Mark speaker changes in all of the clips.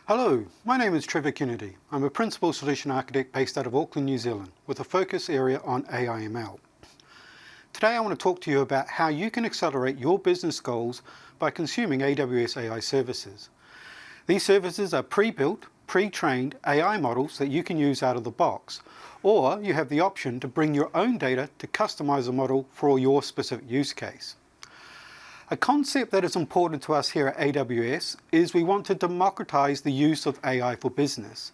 Speaker 1: Hello, my name is Trevor Kennedy. I'm a Principal Solution Architect based out of Auckland, New Zealand, with a focus area on AI/ML. Today I want to talk to you about how you can accelerate your business goals by consuming AWS AI services. These services are pre-built, pre-trained AI models that you can use out of the box, or you have the option to bring your own data to customize a model for your specific use case. A concept that is important to us here at AWS is we want to democratize the use of AI for business.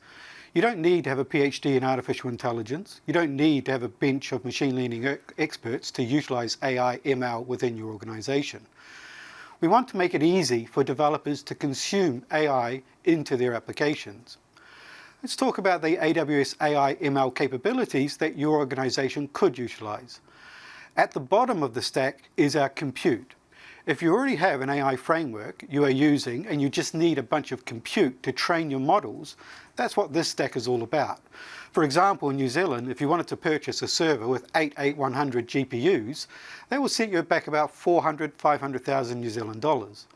Speaker 1: You don't need to have a PhD in artificial intelligence. You don't need to have a bench of machine learning experts to utilize AI/ML within your organization. We want to make it easy for developers to consume AI into their applications. Let's talk about the AWS AI/ML capabilities that your organization could utilize. At the bottom of the stack is our compute. If you already have an AI framework you are using and you just need a bunch of compute to train your models, that's what this stack is all about. For example, in New Zealand, if you wanted to purchase a server with 8 8100 GPUs, that will set you back about 500,000 New Zealand dollars.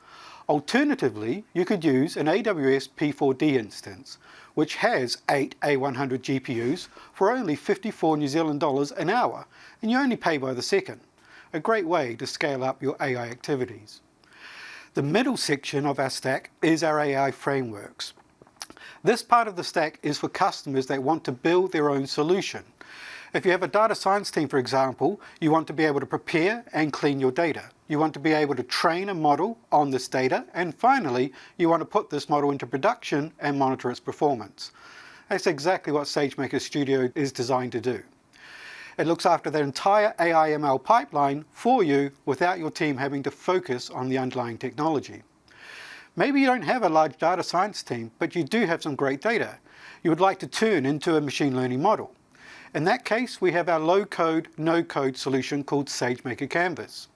Speaker 1: Alternatively, you could use an AWS P4D instance, which has 8 A100 GPUs for only 54 New Zealand dollars an hour, and you only pay by the second. A great way to scale up your AI activities. The middle section of our stack is our AI frameworks. This part of the stack is for customers that want to build their own solution. If you have a data science team, for example, you want to be able to prepare and clean your data. You want to be able to train a model on this data, and finally, you want to put this model into production and monitor its performance. That's exactly what SageMaker Studio is designed to do. It looks after the entire AI/ML pipeline for you without your team having to focus on the underlying technology. Maybe you don't have a large data science team, but you do have some great data you would like to turn into a machine learning model. In that case, we have our low-code, no-code solution called SageMaker Canvas.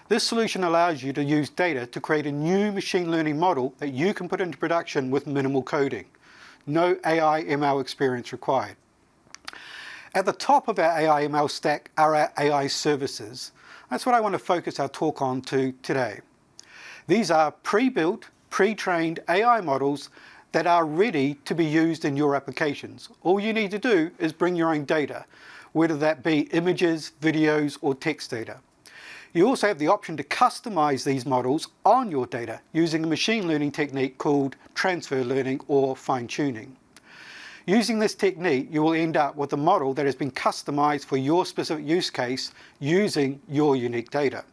Speaker 1: This solution allows you to use data to create a new machine learning model that you can put into production with minimal coding. No AI/ML experience required. At the top of our AI/ML stack are our AI services. That's what I want to focus our talk on today. These are pre-built, pre-trained AI models that are ready to be used in your applications. All you need to do is bring your own data, whether that be images, videos, or text data. You also have the option to customize these models on your data using a machine learning technique called transfer learning or fine-tuning. Using this technique, you will end up with a model that has been customized for your specific use case using your unique data.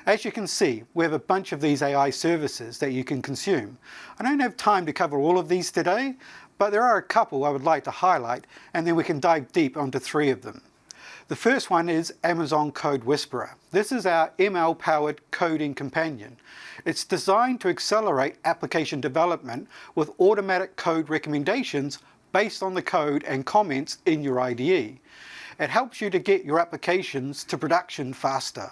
Speaker 1: As you can see, we have a bunch of these AI services that you can consume. I don't have time to cover all of these today, but there are a couple I would like to highlight, and then we can dive deep onto 3 of them. The first one is Amazon Code Whisperer. This is our ML-powered coding companion. It's designed to accelerate application development with automatic code recommendations based on the code and comments in your IDE. It helps you to get your applications to production faster.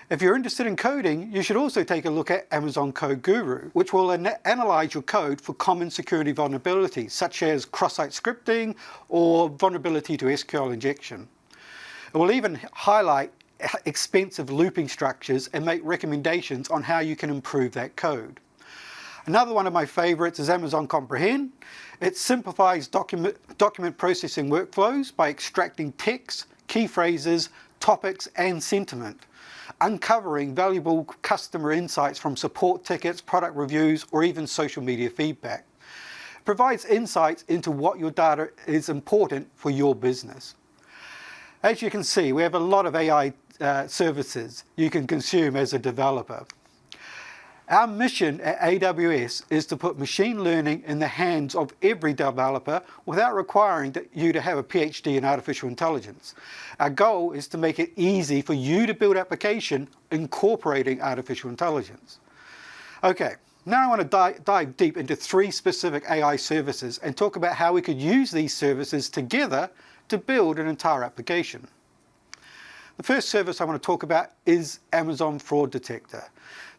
Speaker 1: If you're interested in coding, you should also take a look at Amazon Code Guru, which will analyze your code for common security vulnerabilities, such as cross-site scripting or vulnerability to SQL injection. It will even highlight expensive looping structures and make recommendations on how you can improve that code. Another one of my favorites is Amazon Comprehend. It simplifies document processing workflows by extracting text, key phrases, topics, and sentiment, uncovering valuable customer insights from support tickets, product reviews, or even social media feedback. It provides insights into what your data is important for your business. As you can see, we have a lot of AI services you can consume as a developer. Our mission at AWS is to put machine learning in the hands of every developer without requiring you to have a PhD in artificial intelligence. Our goal is to make it easy for you to build application incorporating artificial intelligence. Okay, now I want to dive deep into 3 specific AI services and talk about how we could use these services together to build an entire application. The first service I want to talk about is Amazon Fraud Detector.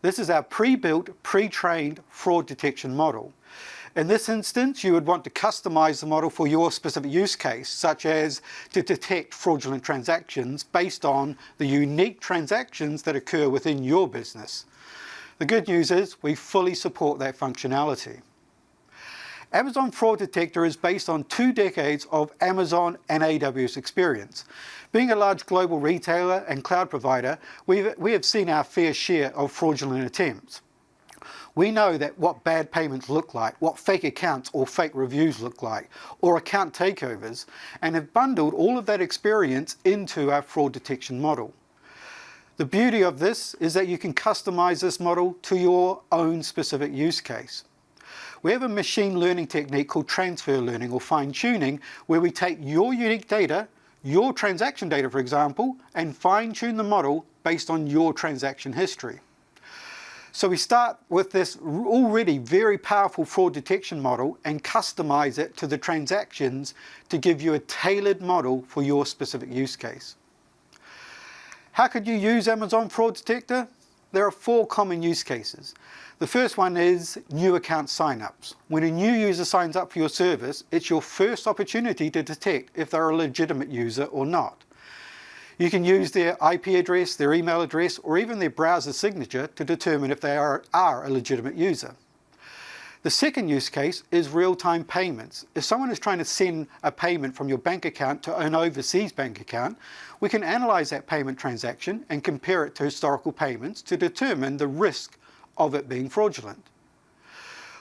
Speaker 1: This is our pre-built, pre-trained fraud detection model. In this instance, you would want to customize the model for your specific use case, such as to detect fraudulent transactions based on the unique transactions that occur within your business. The good news is we fully support that functionality. Amazon Fraud Detector is based on 2 decades of Amazon and AWS experience. Being a large global retailer and cloud provider, we have seen our fair share of fraudulent attempts. We know that what bad payments look like, what fake accounts or fake reviews look like, or account takeovers, and have bundled all of that experience into our fraud detection model. The beauty of this is that you can customize this model to your own specific use case. We have a machine learning technique called transfer learning or fine-tuning, where we take your unique data, your transaction data for example, and fine-tune the model based on your transaction history. So we start with this already very powerful fraud detection model and customize it to the transactions to give you a tailored model for your specific use case. How could you use Amazon Fraud Detector? There are 4 common use cases. The first one is new account signups. When a new user signs up for your service, it's your first opportunity to detect if they're a legitimate user or not. You can use their IP address, their email address, or even their browser signature to determine if they are a legitimate user. The second use case is real-time payments. If someone is trying to send a payment from your bank account to an overseas bank account, we can analyze that payment transaction and compare it to historical payments to determine the risk of it being fraudulent.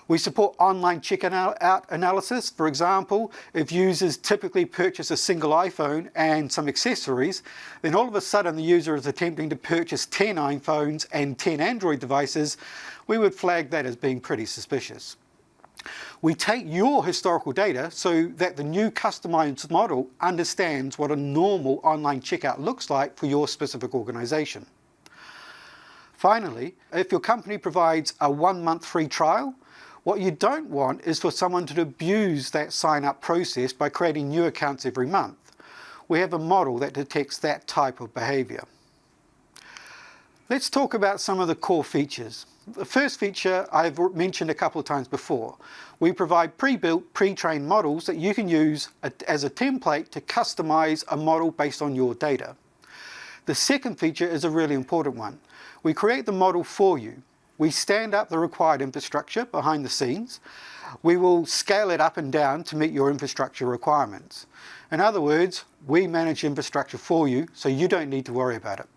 Speaker 1: We support online checkout analysis. For example, if users typically purchase a single iPhone and some accessories, then all of a sudden the user is attempting to purchase 10 iPhones and 10 Android devices, we would flag that as being pretty suspicious. We take your historical data so that the new customized model understands what a normal online checkout looks like for your specific organization. Finally, if your company provides a 1-month free trial, what you don't want is for someone to abuse that sign-up process by creating new accounts every month. We have a model that detects that type of behavior. Let's talk about some of the core features. The first feature I've mentioned a couple of times before. We provide pre-built, pre-trained models that you can use as a template to customize a model based on your data. The second feature is a really important one. We create the model for you. We stand up the required infrastructure behind the scenes. We will scale it up and down to meet your infrastructure requirements. In other words, we manage infrastructure for you, so you don't need to worry about it.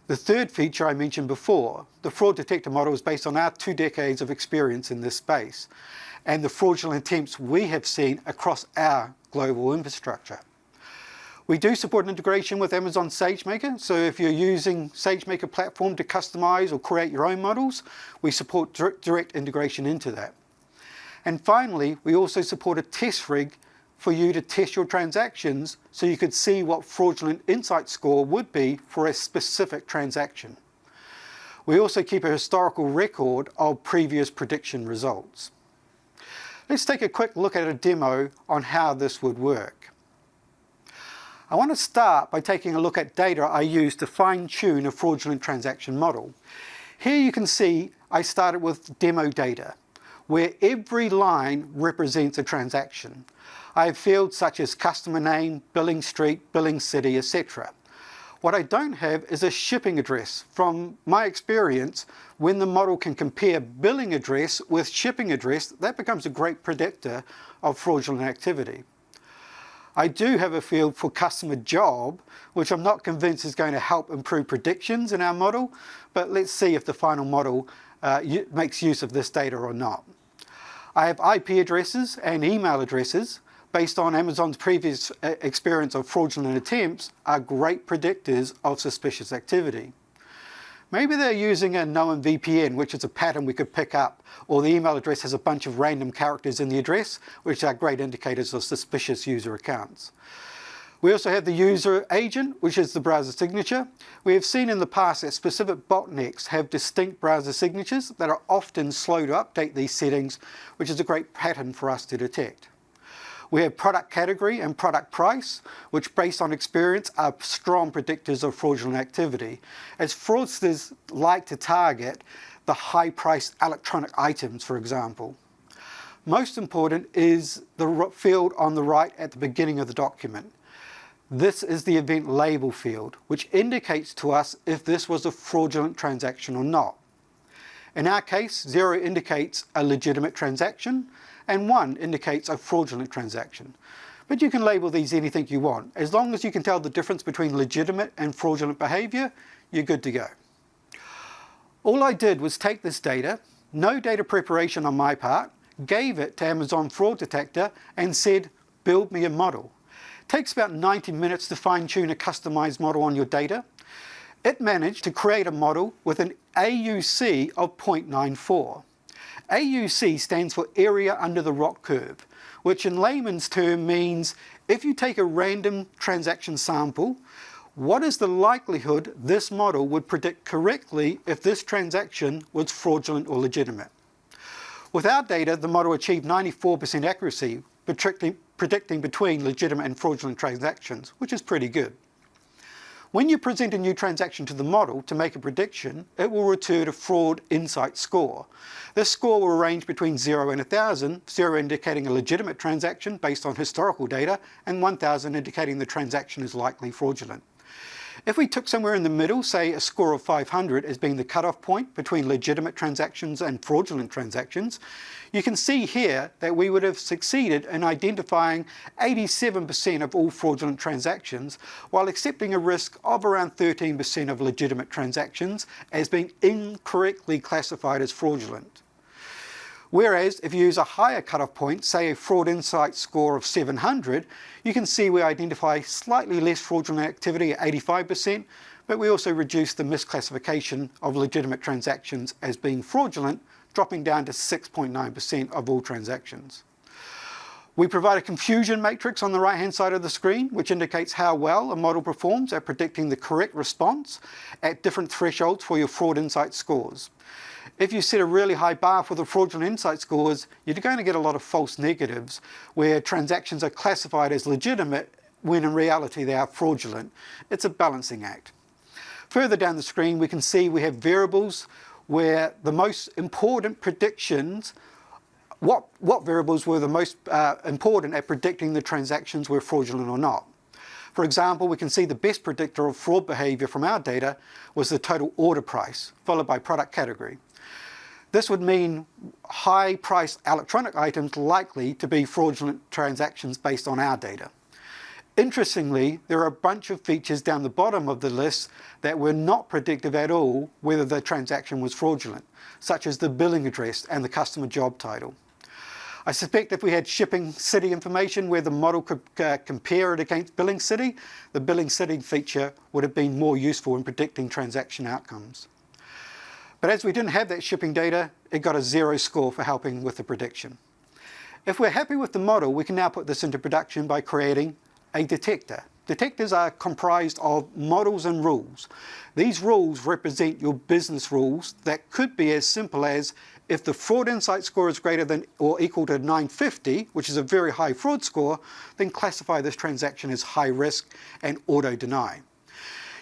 Speaker 1: The third feature I mentioned before, the fraud detector model is based on our 2 decades of experience in this space and the fraudulent attempts we have seen across our global infrastructure. We do support an integration with Amazon SageMaker, so if you're using SageMaker platform to customize or create your own models, we support direct integration into that. And finally, we also support a test rig for you to test your transactions so you could see what fraudulent insight score would be for a specific transaction. We also keep a historical record of previous prediction results. Let's take a quick look at a demo on how this would work. I want to start by taking a look at data I used to fine-tune a fraudulent transaction model. Here you can see I started with demo data, where every line represents a transaction. I have fields such as customer name, billing street, billing city, etc. What I don't have is a shipping address. From my experience, when the model can compare billing address with shipping address, that becomes a great predictor of fraudulent activity. I do have a field for customer job, which I'm not convinced is going to help improve predictions in our model, but let's see if the final model makes use of this data or not. I have IP addresses and email addresses based on Amazon's previous experience of fraudulent attempts are great predictors of suspicious activity. Maybe they're using a known VPN, which is a pattern we could pick up, or the email address has a bunch of random characters in the address, which are great indicators of suspicious user accounts. We also have the user agent, which is the browser signature. We have seen in the past that specific botnets have distinct browser signatures that are often slow to update these settings, which is a great pattern for us to detect. We have product category and product price, which based on experience are strong predictors of fraudulent activity, as fraudsters like to target the high-priced electronic items, for example. Most important is the field on the right at the beginning of the document. This is the event label field, which indicates to us if this was a fraudulent transaction or not. In our case, 0 indicates a legitimate transaction, and 1 indicates a fraudulent transaction. But you can label these anything you want. As long as you can tell the difference between legitimate and fraudulent behavior, you're good to go. All I did was take this data, no data preparation on my part, gave it to Amazon Fraud Detector and said, build me a model. It takes about 90 minutes to fine-tune a customized model on your data. It managed to create a model with an AUC of 0.94. AUC stands for Area Under the Rock Curve, which in layman's term means if you take a random transaction sample, what is the likelihood this model would predict correctly if this transaction was fraudulent or legitimate? With our data, the model achieved 94% accuracy, predicting between legitimate and fraudulent transactions, which is pretty good. When you present a new transaction to the model to make a prediction, it will return a fraud insight score. This score will range between 0 and 1,000, 0 indicating a legitimate transaction based on historical data, and 1,000 indicating the transaction is likely fraudulent. If we took somewhere in the middle, say a score of 500 as being the cutoff point between legitimate transactions and fraudulent transactions, you can see here that we would have succeeded in identifying 87% of all fraudulent transactions, while accepting a risk of around 13% of legitimate transactions as being incorrectly classified as fraudulent. Whereas if you use a higher cutoff point, say a fraud insight score of 700, you can see we identify slightly less fraudulent activity at 85%, but we also reduce the misclassification of legitimate transactions as being fraudulent, dropping down to 6.9% of all transactions. We provide a confusion matrix on the right-hand side of the screen, which indicates how well a model performs at predicting the correct response at different thresholds for your fraud insight scores. If you set a really high bar for the fraudulent insight scores, you're going to get a lot of false negatives where transactions are classified as legitimate when in reality they are fraudulent. It's a balancing act. Further down the screen, we can see we have variables where the most important predictions, what variables were the most important at predicting the transactions were fraudulent or not. For example, we can see the best predictor of fraud behavior from our data was the total order price, followed by product category. This would mean high-priced electronic items likely to be fraudulent transactions based on our data. Interestingly, there are a bunch of features down the bottom of the list that were not predictive at all whether the transaction was fraudulent, such as the billing address and the customer job title. I suspect if we had shipping city information where the model could compare it against billing city, the billing city feature would have been more useful in predicting transaction outcomes. But as we didn't have that shipping data, it got a 0 score for helping with the prediction. If we're happy with the model, we can now put this into production by creating a detector. Detectors are comprised of models and rules. These rules represent your business rules that could be as simple as if the fraud insight score is greater than or equal to 950, which is a very high fraud score, then classify this transaction as high risk and auto-deny.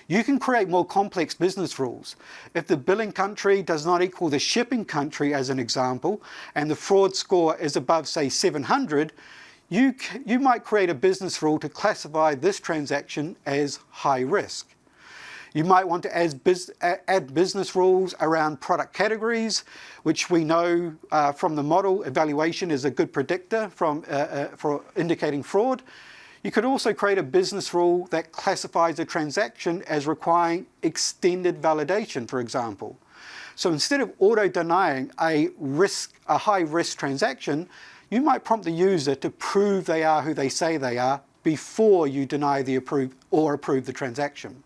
Speaker 1: You can create more complex business rules. If the billing country does not equal the shipping country, as an example, and the fraud score is above, say, 700, you might create a business rule to classify this transaction as high risk. You might want to add business rules around product categories, which we know from the model evaluation is a good predictor for indicating fraud. You could also create a business rule that classifies a transaction as requiring extended validation, for example. So instead of auto-denying a high-risk transaction, you might prompt the user to prove they are who they say they are before you deny the approve the transaction.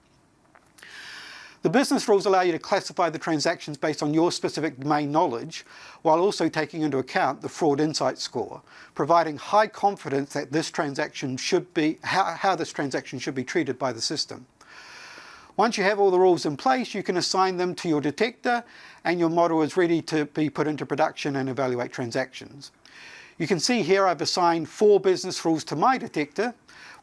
Speaker 1: The business rules allow you to classify the transactions based on your specific domain knowledge, while also taking into account the fraud insight score, providing high confidence that this transaction should be, how this transaction should be treated by the system. Once you have all the rules in place, you can assign them to your detector and your model is ready to be put into production and evaluate transactions. You can see here I've assigned 4 business rules to my detector.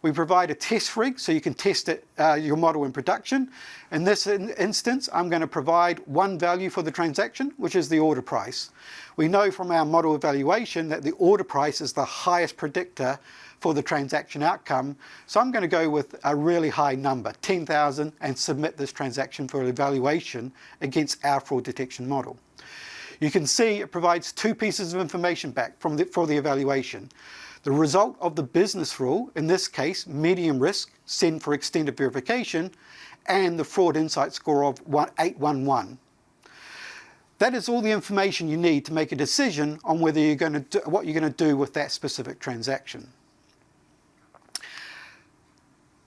Speaker 1: We provide a test rig so you can test your model in production. In this instance, I'm going to provide one value for the transaction, which is the order price. We know from our model evaluation that the order price is the highest predictor for the transaction outcome. So I'm going to go with a really high number, 10,000, and submit this transaction for evaluation against our fraud detection model. You can see it provides two pieces of information back for the evaluation. The result of the business rule, in this case medium risk, send for extended verification, and the fraud insight score of 811. That is all the information you need to make a decision on whether what you're going to do with that specific transaction.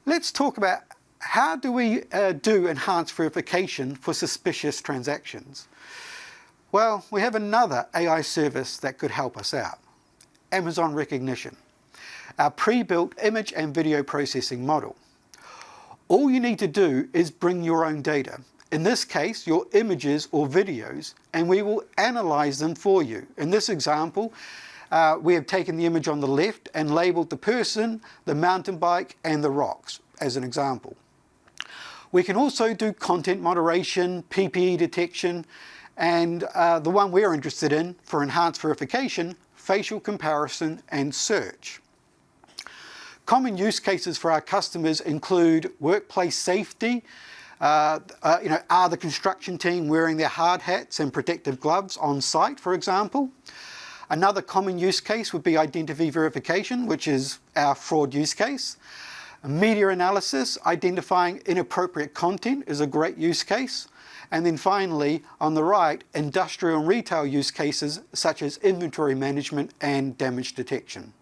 Speaker 1: Let's talk about how do we do enhanced verification for suspicious transactions. Well, we have another AI service that could help us out. Amazon Rekognition, our pre-built image and video processing model. All you need to do is bring your own data. In this case, your images or videos, and we will analyze them for you. In this example, we have taken the image on the left and labeled the person, the mountain bike, and the rocks as an example. We can also do content moderation, PPE detection, and the one we're interested in for enhanced verification, facial comparison and search. Common use cases for our customers include workplace safety. Are the construction team wearing their hard hats and protective gloves on site, for example? Another common use case would be identity verification, which is our fraud use case. Media analysis, identifying inappropriate content, is a great use case. And then finally, on the right, industrial and retail use cases such as inventory management and damage detection.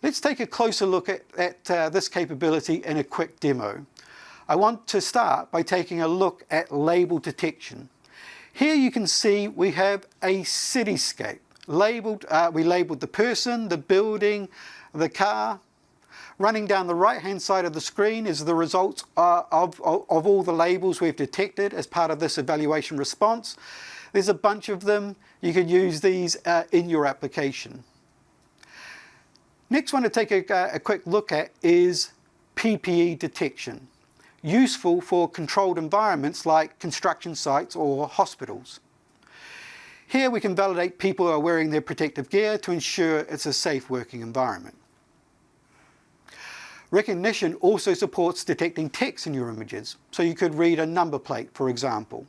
Speaker 1: Let's take a closer look at this capability in a quick demo. I want to start by taking a look at label detection. Here you can see we have a cityscape. We labeled the person, the building, the car. Running down the right-hand side of the screen is the results of all the labels we've detected as part of this evaluation response. There's a bunch of them. You can use these in your application. Next one to take a quick look at is PPE detection, useful for controlled environments like construction sites or hospitals. Here we can validate people are wearing their protective gear to ensure it's a safe working environment. Rekognition also supports detecting text in your images, so you could read a number plate, for example.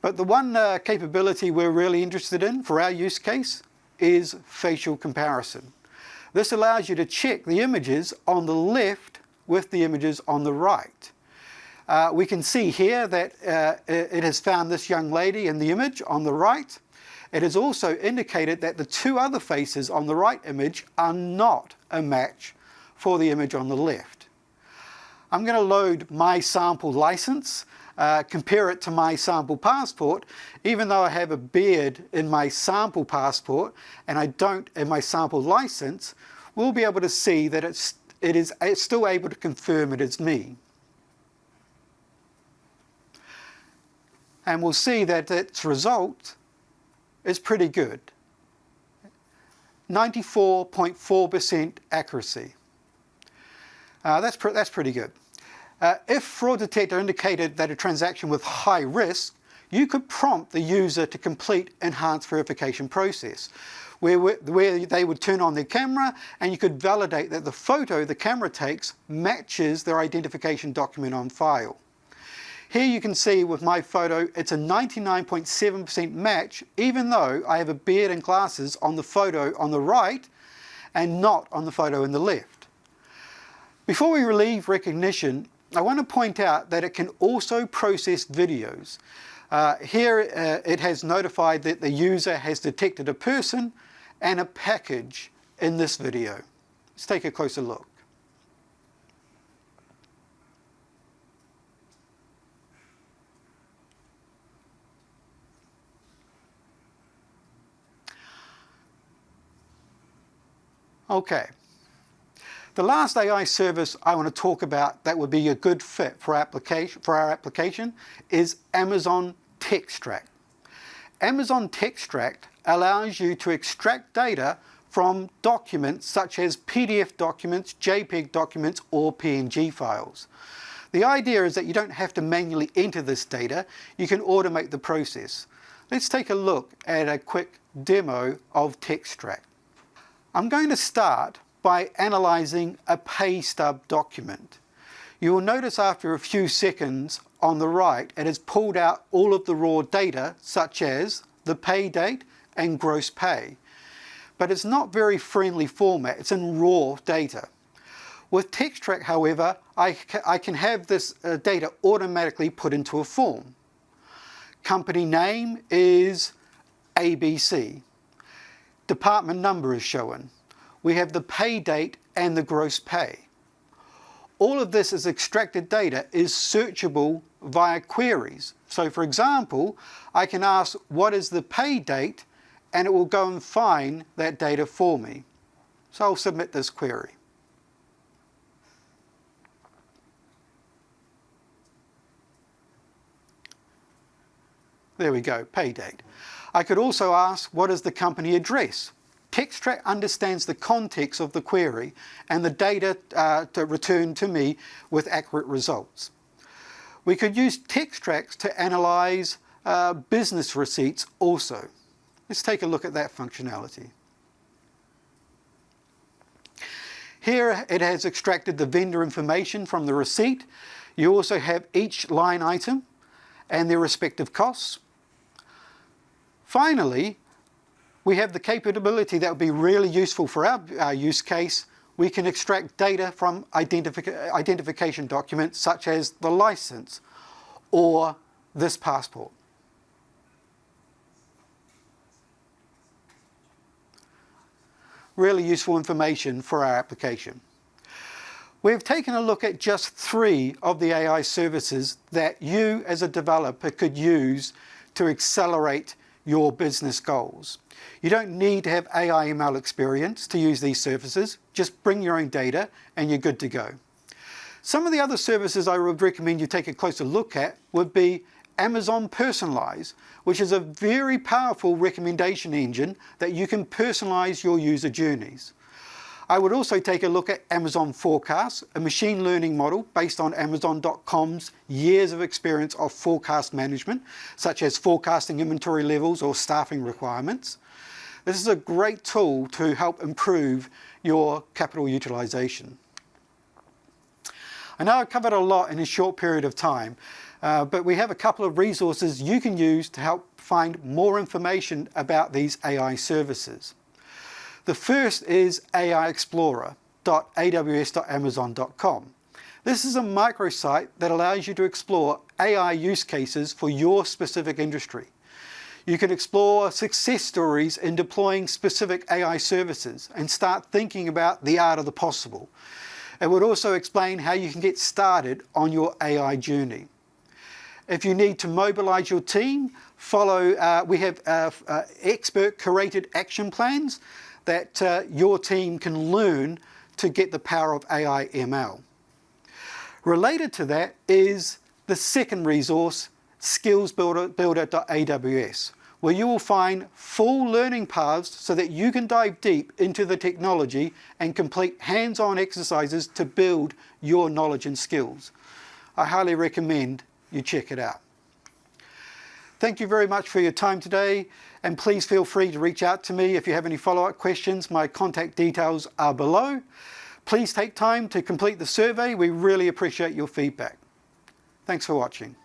Speaker 1: But the one capability we're really interested in for our use case is facial comparison. This allows you to check the images on the left with the images on the right. We can see here that it has found this young lady in the image on the right. It has also indicated that the two other faces on the right image are not a match for the image on the left. I'm going to load my sample license, compare it to my sample passport. Even though I have a beard in my sample passport and I don't in my sample license, we'll be able to see that it's still able to confirm it is me. And we'll see that its result is pretty good. 94.4% accuracy. That's pretty good. If Fraud Detector indicated that a transaction was high risk, you could prompt the user to complete enhanced verification process, where they would turn on their camera and you could validate that the photo the camera takes matches their identification document on file. Here you can see with my photo, it's a 99.7% match, even though I have a beard and glasses on the photo on the right and not on the photo in the left. Before we leave Rekognition, I want to point out that it can also process videos. Here it has notified that the user has detected a person and a package in this video. Let's take a closer look. Okay. The last AI service I want to talk about that would be a good fit for our application is Amazon Textract. Amazon Textract allows you to extract data from documents such as PDF documents, JPEG documents, or PNG files. The idea is that you don't have to manually enter this data, you can automate the process. Let's take a look at a quick demo of Textract. I'm going to start by analysing a pay stub document. You will notice after a few seconds on the right, it has pulled out all of the raw data, such as the pay date and gross pay. But it's not very friendly format, it's in raw data. With TextTrack, however, I can have this data automatically put into a form. Company name is ABC. Department number is shown. We have the pay date and the gross pay. All of this as extracted data is searchable via queries. So for example, I can ask what is the pay date and it will go and find that data for me. So I'll submit this query. There we go, pay date. I could also ask what is the company address. TextTrack understands the context of the query and the data to return to me with accurate results. We could use TextTrack to analyze business receipts also. Let's take a look at that functionality. Here it has extracted the vendor information from the receipt. You also have each line item and their respective costs. Finally, we have the capability that would be really useful for our use case. We can extract data from identification documents such as the license or this passport. Really useful information for our application. We've taken a look at just 3 of the AI services that you as a developer could use to accelerate your business goals. You don't need to have AI ML experience to use these services. Just bring your own data and you're good to go. Some of the other services I would recommend you take a closer look at would be Amazon Personalize, which is a very powerful recommendation engine that you can personalize your user journeys. I would also take a look at Amazon Forecast, a machine learning model based on Amazon.com's years of experience of forecast management, such as forecasting inventory levels or staffing requirements. This is a great tool to help improve your capital utilization. I know I've covered a lot in a short period of time, but we have a couple of resources you can use to help find more information about these AI services. The first is aiexplorer.aws.amazon.com. This is a microsite that allows you to explore AI use cases for your specific industry. You can explore success stories in deploying specific AI services and start thinking about the art of the possible. It would also explain how you can get started on your AI journey. If you need to mobilize your team, we have expert curated action plans that your team can learn to get the power of AI ML. Related to that is the second resource, skillsbuilder.aws, where you will find full learning paths so that you can dive deep into the technology and complete hands-on exercises to build your knowledge and skills. I highly recommend you check it out. Thank you very much for your time today, and please feel free to reach out to me if you have any follow-up questions. My contact details are below. Please take time to complete the survey. We really appreciate your feedback. Thanks for watching.